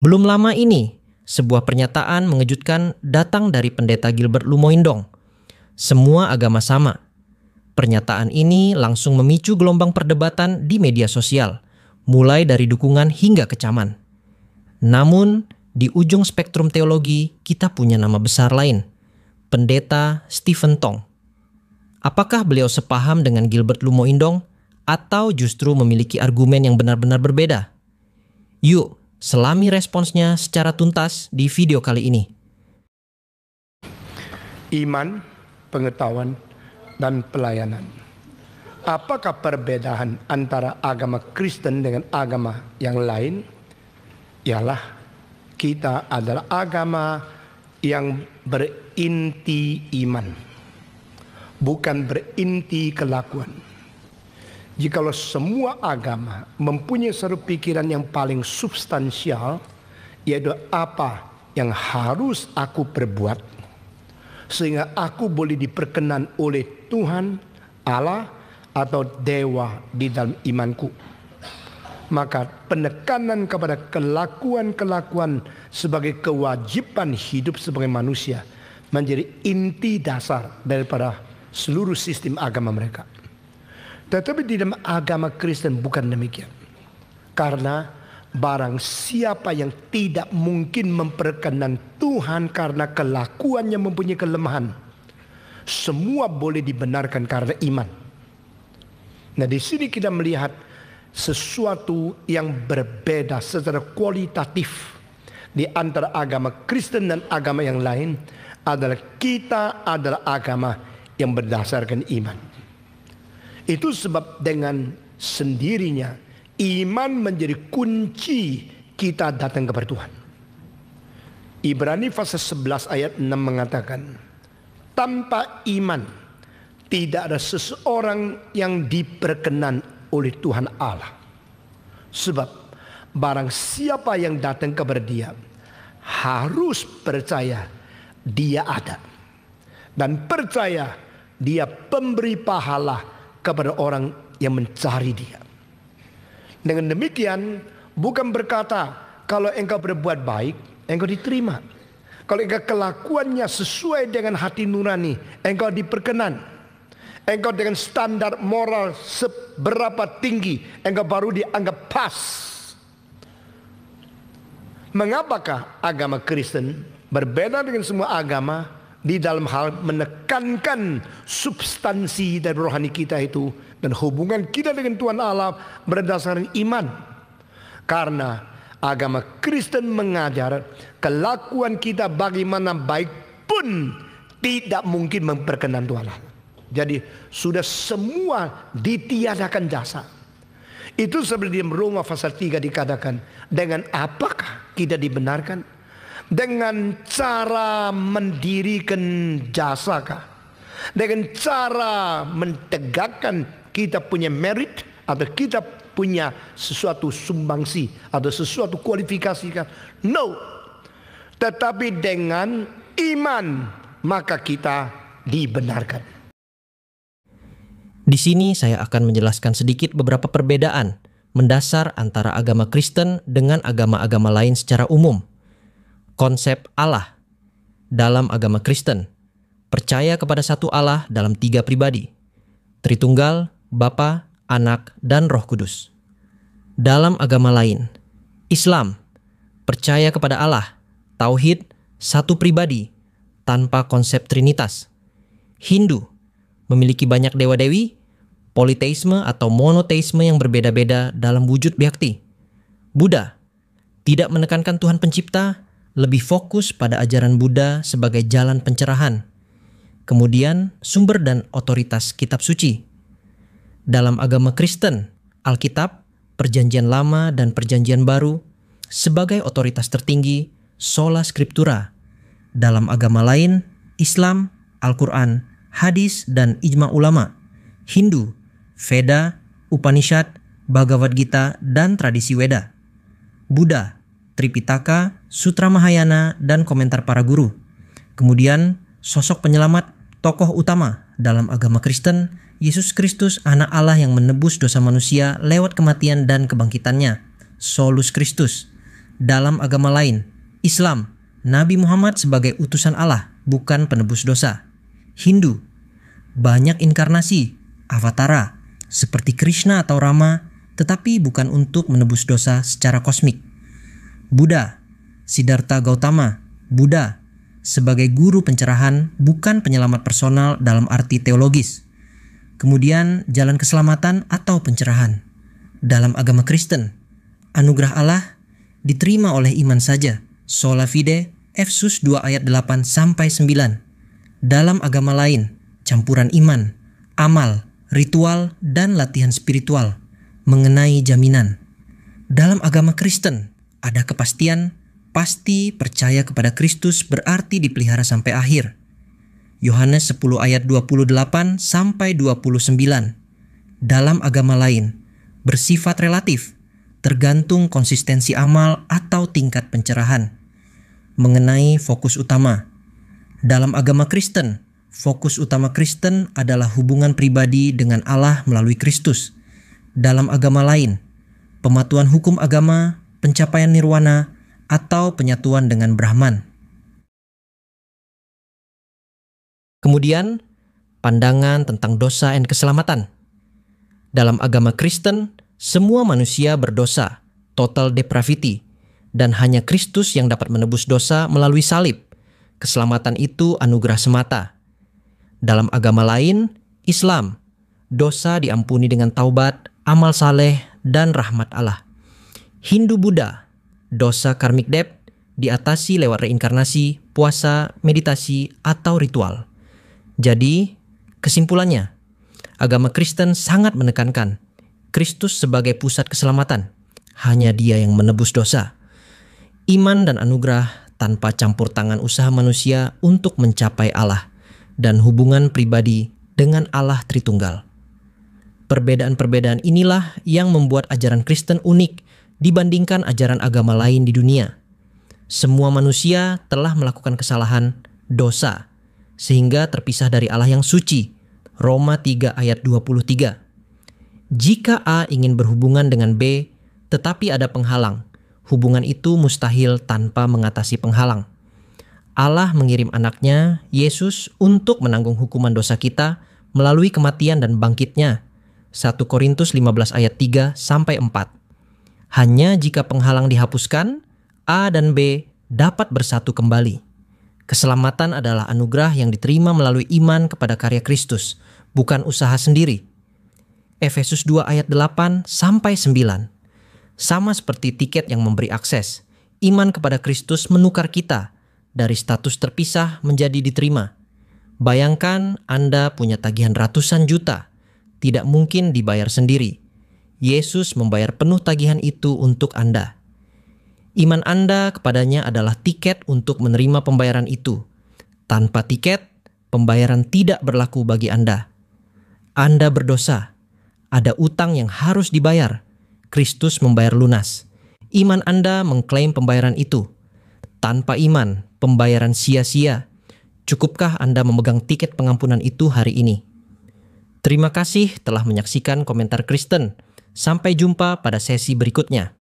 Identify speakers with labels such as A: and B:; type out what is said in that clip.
A: Belum lama ini, sebuah pernyataan mengejutkan datang dari pendeta Gilbert Lumoindong. Semua agama sama. Pernyataan ini langsung memicu gelombang perdebatan di media sosial, mulai dari dukungan hingga kecaman. Namun, di ujung spektrum teologi, kita punya nama besar lain, Pendeta Stephen Tong. Apakah beliau sepaham dengan Gilbert Lumoindong atau justru memiliki argumen yang benar-benar berbeda? Yuk, selami responsnya secara tuntas di video kali ini.
B: Iman, pengetahuan, dan pelayanan. Apakah perbedaan antara agama Kristen dengan agama yang lain? Ialah kita adalah agama yang berinti iman, bukan berinti kelakuan. Jikalau semua agama mempunyai satu pikiran yang paling substansial, yaitu apa yang harus aku perbuat sehingga aku boleh diperkenan oleh Tuhan, Allah, atau dewa di dalam imanku, maka penekanan kepada kelakuan-kelakuan sebagai kewajiban hidup sebagai manusia menjadi inti dasar daripada seluruh sistem agama mereka. Tetapi di dalam agama Kristen bukan demikian. Karena barang siapa yang tidak mungkin memperkenan Tuhan karena kelakuannya mempunyai kelemahan, semua boleh dibenarkan karena iman. Nah, di sini kita melihat sesuatu yang berbeda secara kualitatif di antara agama Kristen dan agama yang lain adalah kita adalah agama yang berdasarkan iman. Itu sebab dengan sendirinya iman menjadi kunci kita datang kepada Tuhan. Ibrani pasal 11 ayat 6 mengatakan, tanpa iman tidak ada seseorang yang diperkenan oleh Tuhan Allah. Sebab barang siapa yang datang kepada Dia harus percaya Dia ada, dan percaya Dia pemberi pahala kepada orang yang mencari Dia. Dengan demikian bukan berkata kalau engkau berbuat baik engkau diterima, kalau engkau kelakuannya sesuai dengan hati nurani engkau diperkenan, engkau dengan standar moral seberapa tinggi engkau baru dianggap pas. Mengapakah agama Kristen berbeda dengan semua agama di dalam hal menekankan substansi dari rohani kita itu dan hubungan kita dengan Tuhan Allah berdasarkan iman? Karena agama Kristen mengajar kelakuan kita bagaimana baik pun tidak mungkin memperkenan Tuhan Allah. Jadi sudah semua ditiadakan jasa. Itu seperti di Roma pasal 3 dikatakan, dengan apakah kita dibenarkan? Dengan cara mendirikan jasakah? Dengan cara mentegakkan kita punya merit atau kita punya sesuatu sumbangsi atau sesuatu kualifikasi kan? No. Tetapi dengan iman maka kita dibenarkan.
A: Di sini saya akan menjelaskan sedikit beberapa perbedaan mendasar antara agama Kristen dengan agama-agama lain secara umum. Konsep Allah dalam agama Kristen percaya kepada satu Allah dalam 3 pribadi, Tritunggal, Bapa, Anak, dan Roh Kudus. Dalam agama lain, Islam percaya kepada Allah, tauhid, satu pribadi tanpa konsep trinitas. Hindu memiliki banyak dewa-dewi, politeisme atau monoteisme yang berbeda-beda dalam wujud bhakti. Buddha tidak menekankan Tuhan pencipta, lebih fokus pada ajaran Buddha sebagai jalan pencerahan. Kemudian sumber dan otoritas kitab suci. Dalam agama Kristen, Alkitab, Perjanjian Lama dan Perjanjian Baru sebagai otoritas tertinggi, sola scriptura. Dalam agama lain, Islam, Al-Quran, hadis dan ijma ulama. Hindu, Veda, Upanishad, Bhagavad Gita dan tradisi Weda. Buddha, Tripitaka, Sutra Mahayana, dan komentar para guru. Kemudian sosok penyelamat, tokoh utama dalam agama Kristen, Yesus Kristus, anak Allah yang menebus dosa manusia lewat kematian dan kebangkitannya, Solus Christus. Dalam agama lain, Islam, Nabi Muhammad sebagai utusan Allah, bukan penebus dosa. Hindu, banyak inkarnasi, avatara, seperti Krishna atau Rama, tetapi bukan untuk menebus dosa secara kosmik. Buddha, Siddhartha Gautama, Buddha, sebagai guru pencerahan, bukan penyelamat personal dalam arti teologis. Kemudian jalan keselamatan atau pencerahan. Dalam agama Kristen, anugerah Allah diterima oleh iman saja. Sola fide, Efesus 2 ayat 8-9. Dalam agama lain, campuran iman, amal, ritual, dan latihan spiritual mengenai jaminan. Dalam agama Kristen, ada kepastian, pasti percaya kepada Kristus berarti dipelihara sampai akhir. Yohanes 10 ayat 28-29. Dalam agama lain, bersifat relatif, tergantung konsistensi amal atau tingkat pencerahan. Mengenai fokus utama, dalam agama Kristen, fokus utama Kristen adalah hubungan pribadi dengan Allah melalui Kristus. Dalam agama lain, pematuhan hukum agama, pencapaian nirwana, atau penyatuan dengan Brahman. Kemudian, pandangan tentang dosa dan keselamatan. Dalam agama Kristen, semua manusia berdosa, total depravity, dan hanya Kristus yang dapat menebus dosa melalui salib. Keselamatan itu anugerah semata. Dalam agama lain, Islam, dosa diampuni dengan taubat, amal saleh, dan rahmat Allah. Hindu Buddha, dosa karmic debt diatasi lewat reinkarnasi, puasa, meditasi, atau ritual. Jadi, kesimpulannya, agama Kristen sangat menekankan Kristus sebagai pusat keselamatan. Hanya Dia yang menebus dosa. Iman dan anugerah tanpa campur tangan usaha manusia untuk mencapai Allah dan hubungan pribadi dengan Allah Tritunggal. Perbedaan-perbedaan inilah yang membuat ajaran Kristen unik dibandingkan ajaran agama lain di dunia. Semua manusia telah melakukan kesalahan, dosa, sehingga terpisah dari Allah yang suci. Roma 3 ayat 23. Jika A ingin berhubungan dengan B, tetapi ada penghalang, hubungan itu mustahil tanpa mengatasi penghalang. Allah mengirim anaknya, Yesus, untuk menanggung hukuman dosa kita melalui kematian dan bangkitnya. 1 Korintus 15 ayat 3-4. Hanya jika penghalang dihapuskan, A dan B dapat bersatu kembali. Keselamatan adalah anugerah yang diterima melalui iman kepada karya Kristus, bukan usaha sendiri. Efesus 2 ayat 8-9. Sama seperti tiket yang memberi akses, iman kepada Kristus menukar kita dari status terpisah menjadi diterima. Bayangkan Anda punya tagihan ratusan juta, tidak mungkin dibayar sendiri. Yesus membayar penuh tagihan itu untuk Anda. Iman Anda kepadanya adalah tiket untuk menerima pembayaran itu. Tanpa tiket, pembayaran tidak berlaku bagi Anda. Anda berdosa. Ada utang yang harus dibayar. Kristus membayar lunas. Iman Anda mengklaim pembayaran itu. Tanpa iman, pembayaran sia-sia. Cukupkah Anda memegang tiket pengampunan itu hari ini? Terima kasih telah menyaksikan Komentar Kristen. Sampai jumpa pada sesi berikutnya.